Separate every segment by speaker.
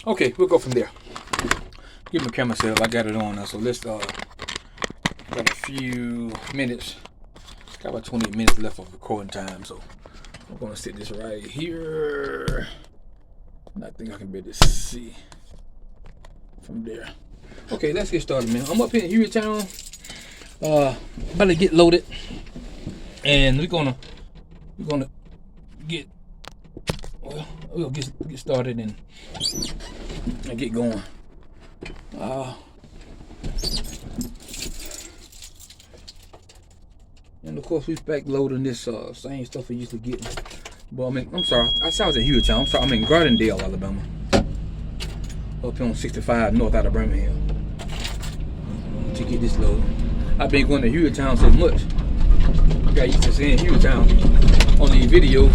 Speaker 1: Okay, we'll go from there. Get my camera set up. I got it on now, so let's got a few minutes. Got about 20 minutes left of recording time, so I'm gonna sit this right here. And I think I can be able to see from there. Okay, let's get started, man. I'm up here in Hueytown. About to get loaded, and we're gonna get we'll get started and get going. And of course we back loading this same stuff we used to get. But I'm sorry, I was in Hueytown. I'm sorry, I'm in Gardendale, Alabama. Up here on 65 north out of Birmingham. To get this load. I've been going to Hueytown so much. I got used to seeing Hueytown on these videos.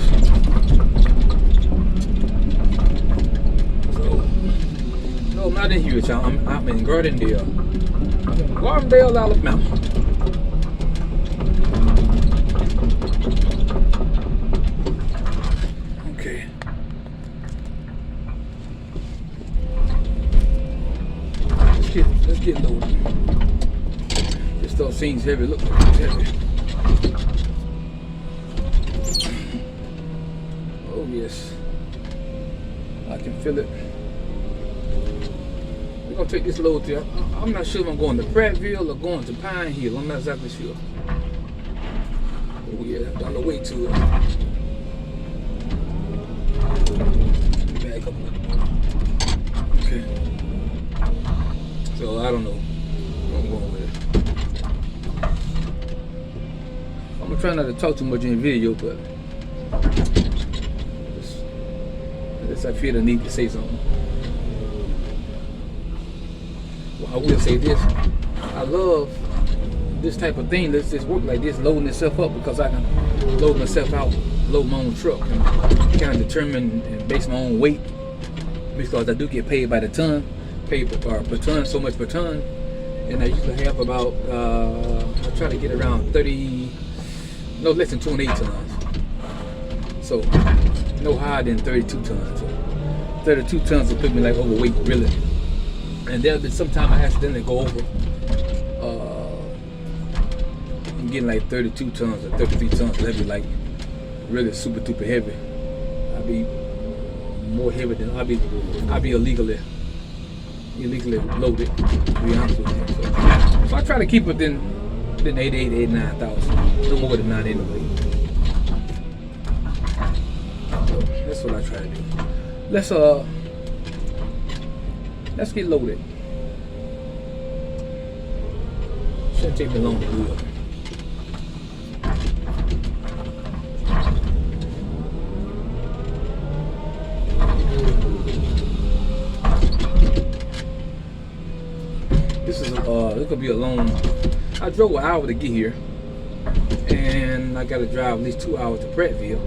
Speaker 1: So, no, I'm not in Hueytown. I'm in Gardendale. I'm in Gardendale, Alabama. Okay. Let's get loaded. This stuff seems heavy. Look, it's heavy. Oh yes, I can feel it. We're gonna take this load there. I'm not sure if I'm going to Prattville or going to Pine Hill. I'm not exactly sure. Oh yeah, on the way to it. Back up a little bit. Okay. So I don't know where I'm going with it. I'm gonna try not to talk too much in the video, but I feel the need to say something. Well, I will say this. I love this type of thing. Let's just work like this, loading itself up, because I can load myself out, load my own truck, and kind of determine and base my own weight, because I do get paid by the ton, paid per ton, so much per ton. And I usually have about, I try to get around 30, no less than 28 tons. So, no higher than 32 tons. So 32 tons will put me like overweight, really. And there'll be some time I accidentally go over, I'm getting like 32 tons or 33 tons. That'd be like really super duper heavy. I'd be more heavy than I'd be illegally loaded, to be honest with you. So I try to keep it within 88, 89,000, no more than 9 anyway. So that's what I try to do. Let's get loaded. Shouldn't take me long to do it. This could be a long. I drove an hour to get here, and I got to drive at least 2 hours to Prattville,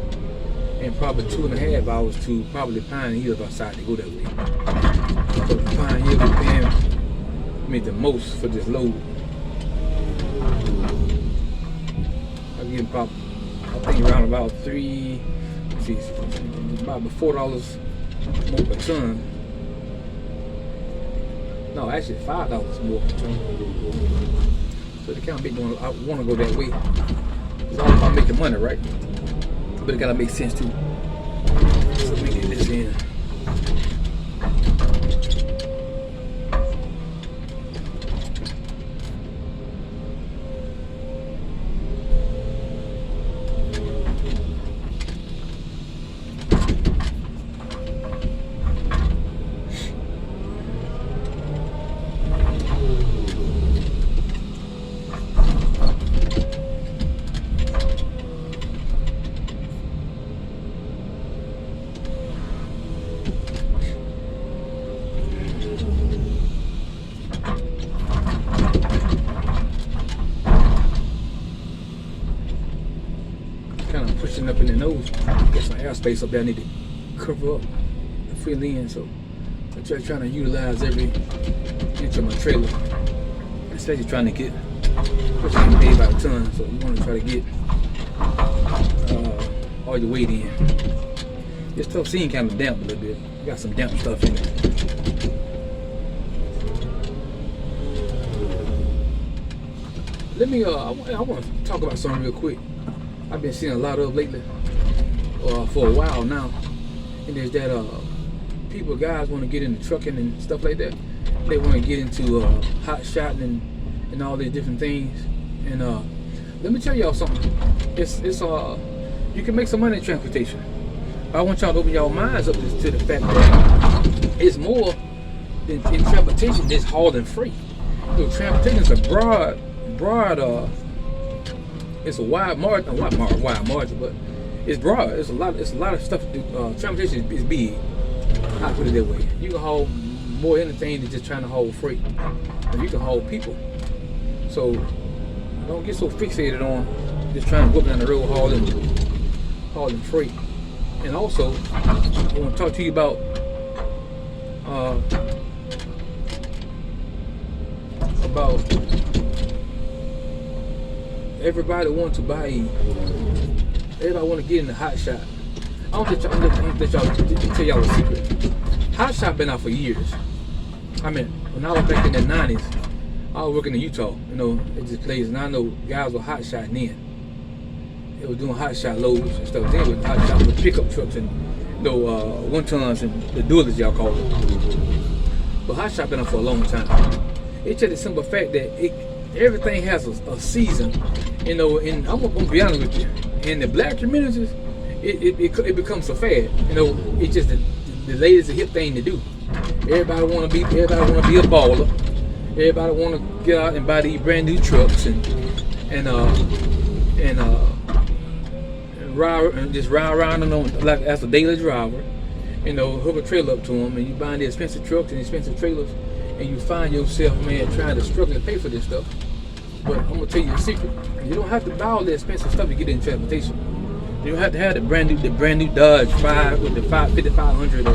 Speaker 1: and probably 2.5 hours to probably Pine Hill if I decide to go that way. So Pine Hill is paying me the most for this load. I get about, I think around about about $4 more per ton. No, actually $5 more per ton. So the kind of big one, I want to go that way. It's all about making money, right? But it gotta make sense too. So let me get this in. Up in the nose, got some airspace up there I need to cover up and fill in. So I'm just trying to utilize every inch of my trailer, especially trying to get, especially paid by the ton. So you want to try to get all your weight in. This stuff seems kind of damp a little bit. Got some damp stuff in it. let me. I want to talk about something real quick. I've been seeing a lot of lately, for a while now, and there's that guys want to get into trucking and stuff like that. They want to get into hot shotting and all these different things. And let me tell y'all something. It's you can make some money in transportation. I want y'all to open y'all minds up to the fact that it's more than in transportation. It's hauling freight. So transportation is a broad. It's a wide margin, but it's broad. It's a lot of stuff. Transportation is big. I put it that way. You can haul more anything than just trying to haul freight. But you can haul people. So don't get so fixated on just trying to go down the road hauling freight. And also, I want to talk to you about everybody want to get in the hot shot. I don't let y'all tell y'all a secret. Hot shot been out for years. I mean, when I was back in the 90s, I was working in Hueytown, at this place, and I know guys were hot shotting in. They were doing hot shot loads and stuff. Then with hot shot with pickup trucks and 1 tons and the dualies y'all call it. But hot shot been out for a long time. It's just the simple fact that everything has a season, and I'm gonna be honest with you. In the black communities, it becomes a fad. It's just the latest hip thing to do. Everybody wanna be a baller. Everybody wanna get out and buy these brand new trucks and just ride around on them like as a daily driver. Hook a trailer up to them, and you buying the expensive trucks and expensive trailers, and you find yourself, man, trying to struggle to pay for this stuff. But I'm gonna tell you a secret. You don't have to buy all the expensive stuff to get in transportation. You don't have to have the brand new Dodge 5 with the 5500 or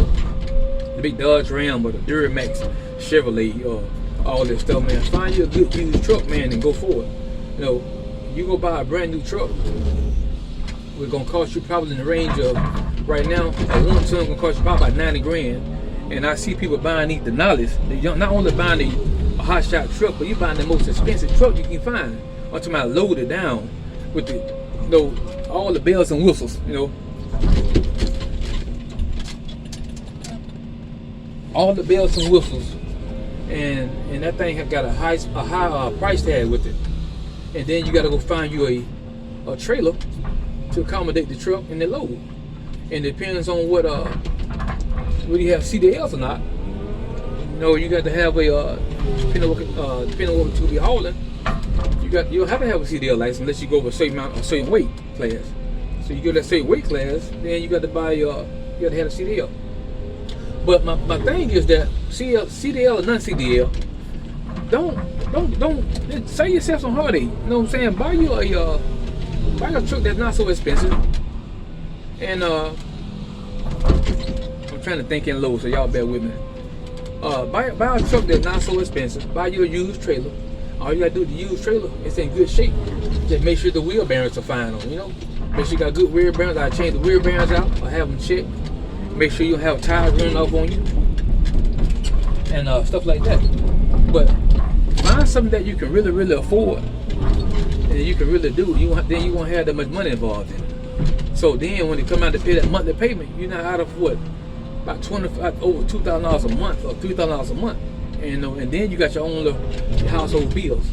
Speaker 1: the big Dodge Ram or the Duramax Chevrolet or all this stuff, man. Find you a good used truck, man, and go for it. You go buy a brand new truck. It's gonna cost you probably in the range of right now. A 1 ton gonna cost you probably about 90 grand. And I see people buying these Denali's. They're not only buying a hot shot truck, but you're buying the most expensive truck you can find. I'm talking about loaded down with all the bells and whistles, all the bells and whistles, and that thing have got a high price tag with it. And then you got to go find you a trailer to accommodate the truck and the load. And it depends on whether you have CDLs or not. You got to have depending on what you'll be hauling. You'll have to have a CDL license unless you go over a certain weight class. So you go to that certain weight class, then you got to have a CDL. But my thing is that CDL or non-CDL, don't save yourself some heartache. You know what I'm saying? Buy you a truck that's not so expensive. And I'm trying to think in low, so y'all bear with me. Buy a truck that's not so expensive. Buy you a used trailer. All you gotta do with the used trailer, it's in good shape. Just make sure the wheel bearings are fine on, Make sure you got good wheel bearings. I change the wheel bearings out or have them checked. Make sure you don't have tires running off on you and stuff like that. But find something that you can really, really afford and you can really do. Then you won't have that much money involved in it. So then when it come out to pay that monthly payment, you're not out of what? About over $2,000 a month or $3,000 a month. And then you got your own little household bills.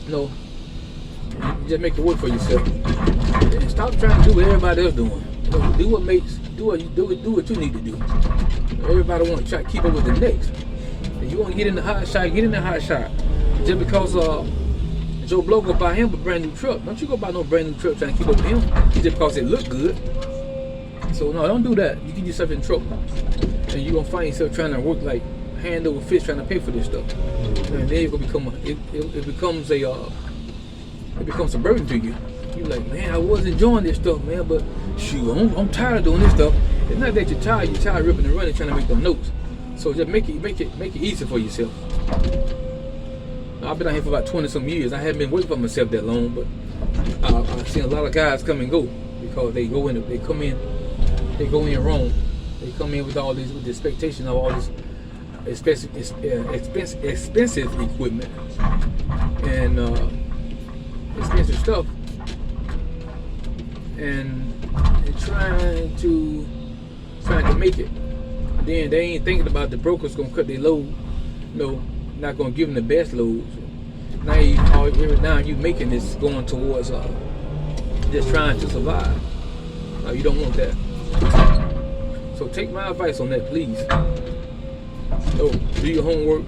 Speaker 1: You just make it work for yourself. And stop trying to do what everybody else doing. Do what you need to do. Everybody want to try to keep up with the next. If you want to get in the hot shot, get in the hot shot. Just because Joe Blow go buy him a brand new truck, don't you go buy no brand new truck trying to keep up with him just because it look good. So no, don't do that. You get yourself in trouble, and you're gonna find yourself trying to work like hand over fist trying to pay for this stuff. And then it becomes a burden to you. You're like, man, I was enjoying this stuff, man, but shoot, I'm tired of doing this stuff. It's not that you're tired ripping and running trying to make them notes. So just make it easy for yourself. I've been out here for about 20 some years. I haven't been waiting for myself that long, but I've seen a lot of guys come and go because they come in wrong. They come in with the expectation of all this expensive equipment, and expensive stuff, and trying to make it. Then they ain't thinking about the brokers gonna cut their load. No, not gonna give them the best loads. Now every now you making this going towards just trying to survive. You don't want that. So take my advice on that, please. So do your homework.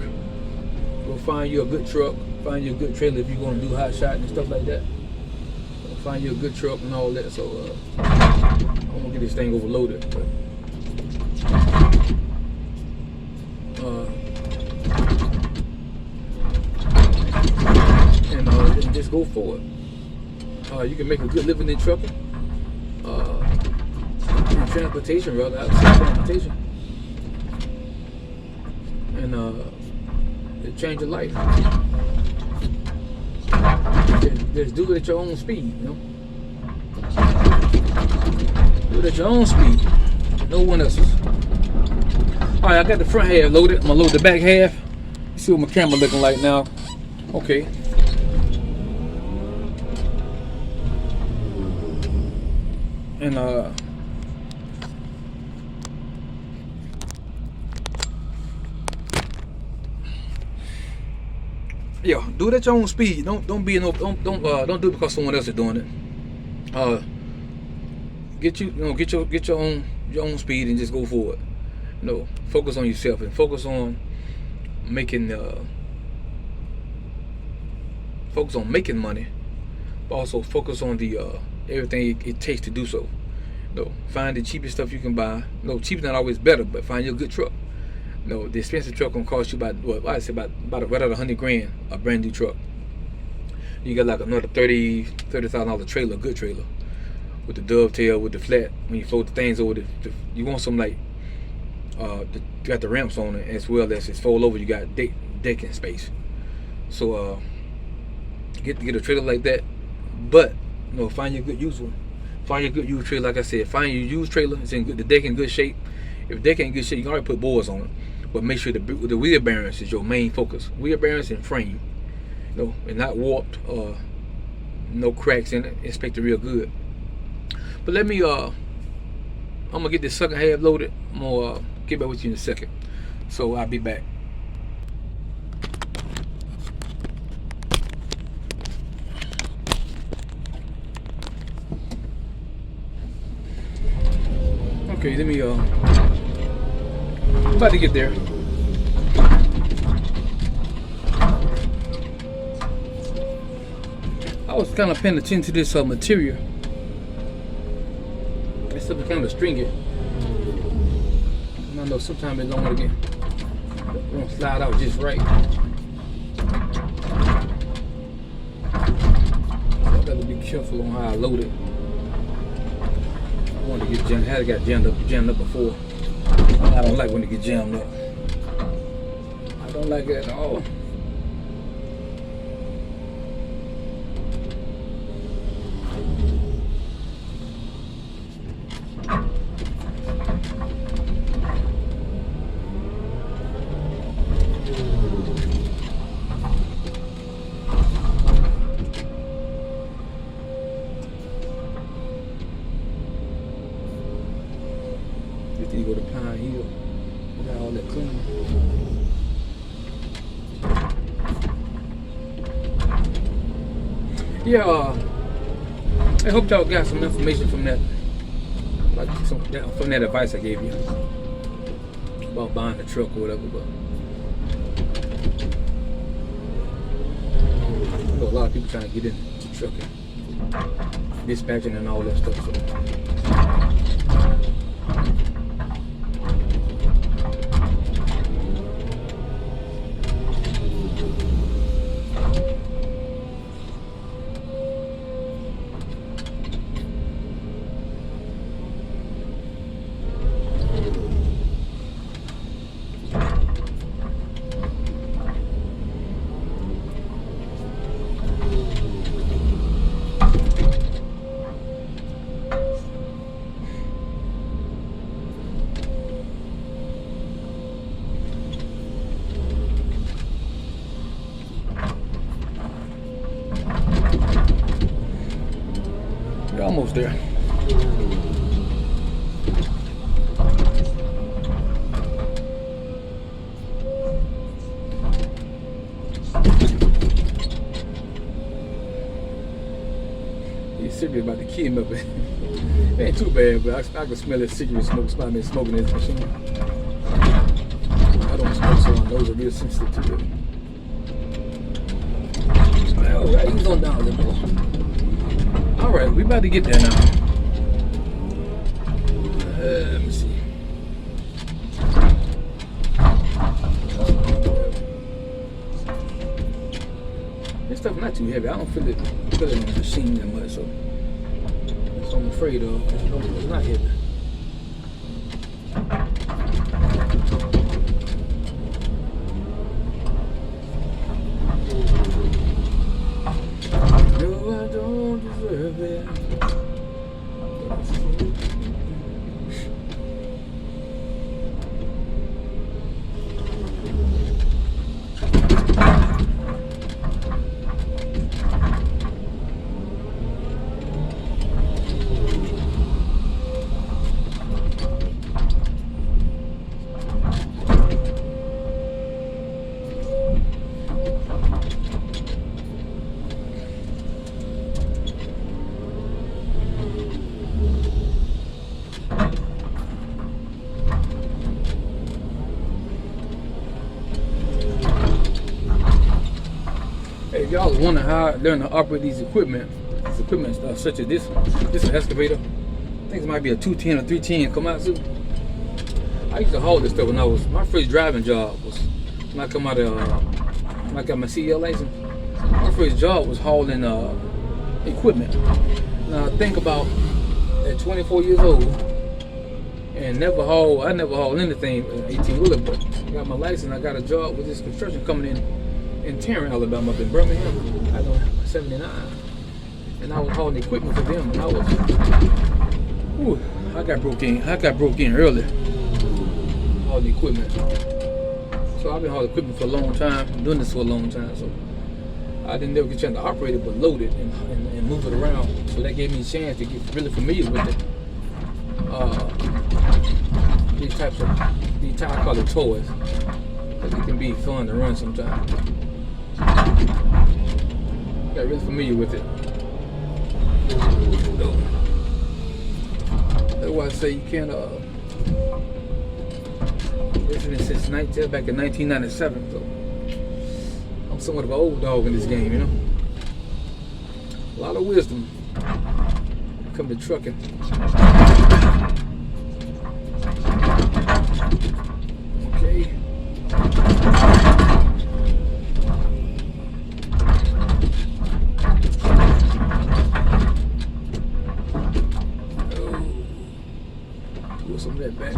Speaker 1: Go find you a good truck. Find you a good trailer if you're gonna do hot shot and stuff like that. Find you a good truck and all that. So I'm gonna get this thing overloaded. But, and just go for it. You can make a good living in trucking, in transportation, rather. I would say transportation, and it change your life. Just do it at your own speed, you know. Do it at your own speed, no one else's. All right, I got the front half loaded. I'm gonna load the back half. See what my camera looking like now. Okay. And yeah, do it at your own speed. Don't do it because someone else is doing it. Get your own speed and just go for it. Focus on yourself and focus on making money, but also focus on the everything it takes to do so. Find the cheapest stuff you can buy. Cheap's not always better, but find you a good truck. The expensive truck gonna cost you about right at $100,000, a brand new truck. You got like another $30,000 trailer, a good trailer, with the dovetail, with the flat. When you fold the things over, you want some like you got the ramps on it, as well as it's fold over. You got decking space. So get a trailer like that, but find your good used one. Find your good used trailer. Like I said, find your used trailer. It's in the deck in good shape. If the deck ain't in good shape, you can already put boards on it. But make sure the wheel bearings is your main focus. Wheel bearings and frame, and not warped, no cracks in it. Inspect it real good. But let me I'm gonna get this second half loaded. I'm gonna get back with you in a second. So I'll be back. Okay, let me I'm about to get there. I was kind of paying attention to this material. This stuff is kind of stringy. And I know sometimes it don't want to slide out just right. So I got to be careful on how I load it. I want to get jammed. I had got jammed up before. I don't like when it get jammed up. I don't like it at all. You go to Pine Hill, we got all that clean. Yeah, I hope y'all got some information from that, from that advice I gave you about buying a truck or whatever. But I know a lot of people trying to get into trucking, dispatching, and all that stuff. So. almost there. He's serious about to kill him up. It ain't too bad, but I can smell his cigarette smoke. Somebody been smoking in his machine. I don't smoke, so my nose are real sensitive to it. Alright, he's on down a little more. Alright, we about to get there now. Let me see. This stuff not too heavy. I don't feel it in the machine that much, so that's what I'm afraid of. It's not heavy. No, I don't deserve it. Hey, if y'all was wondering how I learned to operate these equipment stuff, such as this is an excavator. I think it might be a 210 or 310 Komatsu. I used to haul this stuff when my first driving job was when I come out of when I got my CDL license. My first job was hauling equipment. Now think about at 24 years old and I never hauled anything 18-wheeler, but I got my license. I got a job with this construction coming in Tarrant, Alabama, up in Birmingham. I was 79, and I was hauling equipment for them. And I got broke in early hauling equipment. So I've been hauling equipment for a long time, doing this for a long time. So I didn't never get a chance to operate it, but load it and move it around. So that gave me a chance to get really familiar with it. These I call it toys, because it can be fun to run sometimes. Got really familiar with it. That's why I say you can't. This has been since back in 1997. So I'm somewhat of an old dog in this game, you know. A lot of wisdom come to trucking. Okay. Pull some of that back.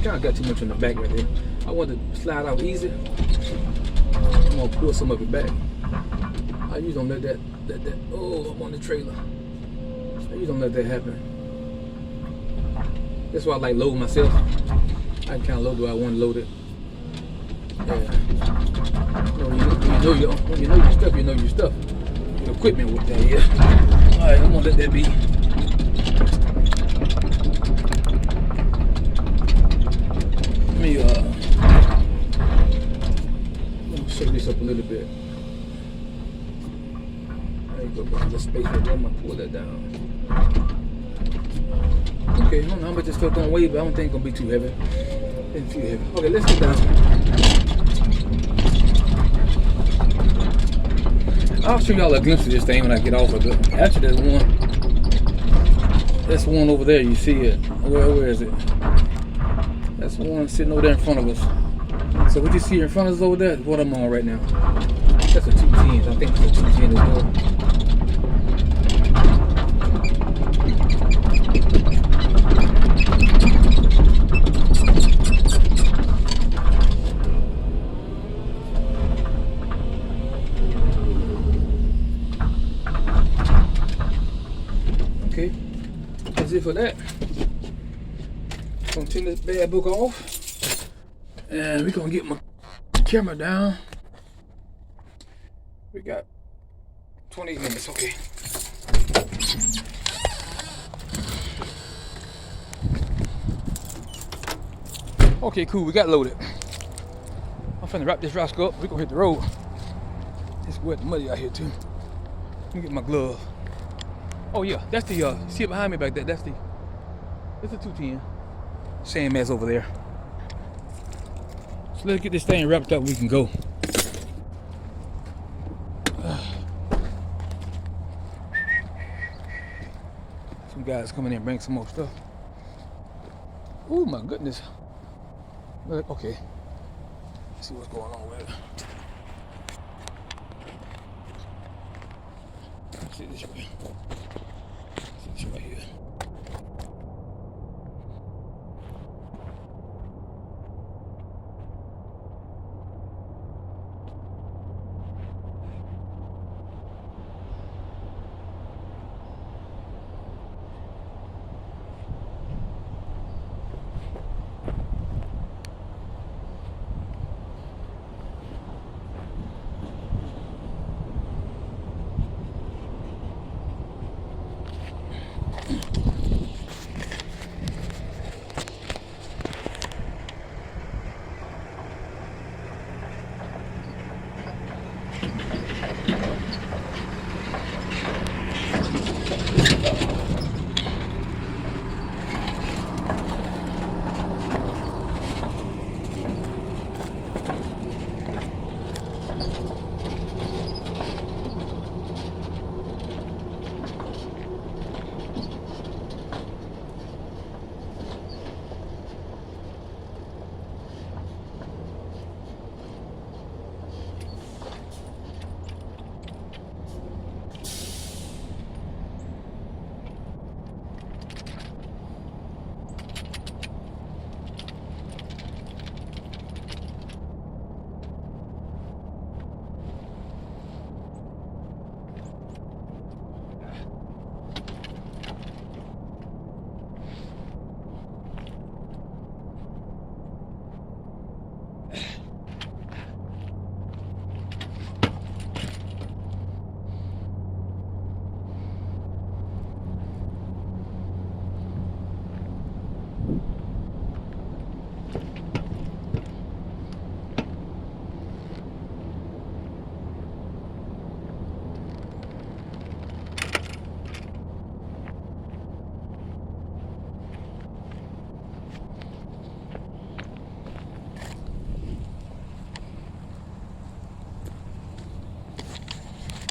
Speaker 1: Kind of got too much on the back right there. I want to slide out easy. I'm gonna pull some of it back. I usually don't let that. Oh, I'm on the trailer. I usually don't let that happen. That's why I like load myself. I can kind of load the way I want to load it. Yeah. When you know your stuff, you know your stuff. Your equipment with that, yeah. All right, I'm gonna let that be. Let me shake this up a little bit. There you go, bro. Just space right there. I'm gonna pull that down. Okay, I don't know how much this stuff gonna weigh, but I don't think it's gonna be too heavy. It's too heavy. Okay, let's get down. I'll show y'all a glimpse of this thing when I get off of it. Actually, that's one over there. You see it? Where is it? That's one sitting over there in front of us. So what you see in front of us over there is what I'm on right now. That's a 210. I think it's a 210 as well. Okay, that's it for that. Gonna turn this bad book off, and we're gonna get my camera down. We got 28 minutes. Okay. Okay, cool. We got loaded. I'm finna wrap this rascal up. We're gonna hit the road. It's wet and muddy out here too. Let me get my glove. Oh yeah, that's the see it behind me back there. That's the 210. Same as over there. So let's get this thing wrapped up. We can go. Some guys coming in and bring some more stuff. Oh my goodness. Okay. Let's see what's going on with it. Let's see this way. Let's see this right here.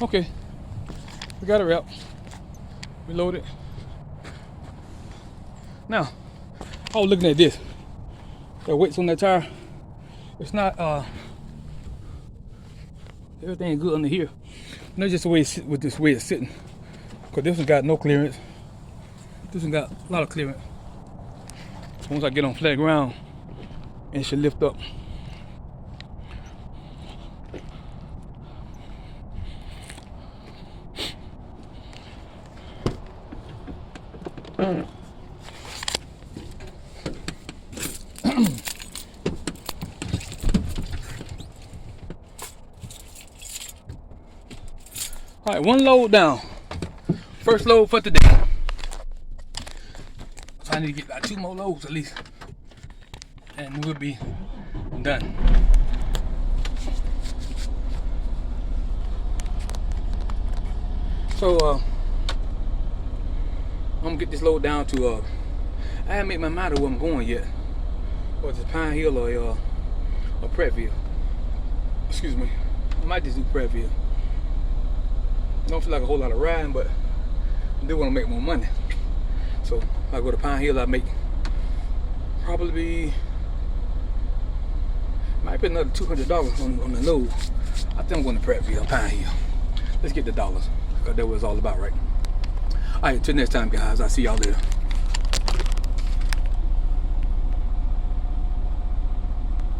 Speaker 1: Okay, we got it wrapped. We loaded. Now, I was looking at this. The weights on that tire. It's not everything good under here. Not just the way it's with this way it's sitting. Cause this one got no clearance. This one got a lot of clearance. Once I get on flat ground, it should lift up. All right, one load down. First load for today. So I need to get about 2 more loads at least, and we'll be done. So I'm gonna get this load down to I haven't made my mind up where I'm going yet. Whether it's Pine Hill or Prattville. Excuse me. I might just do Prattville. I don't feel like a whole lot of riding, but I do want to make more money. So if I go to Pine Hill, I make probably might be another $200 on the load. I think I'm going to Prattville, Pine Hill. Let's get the dollars, because that's what it's all about, right? All right, till next time, guys. I'll see y'all later.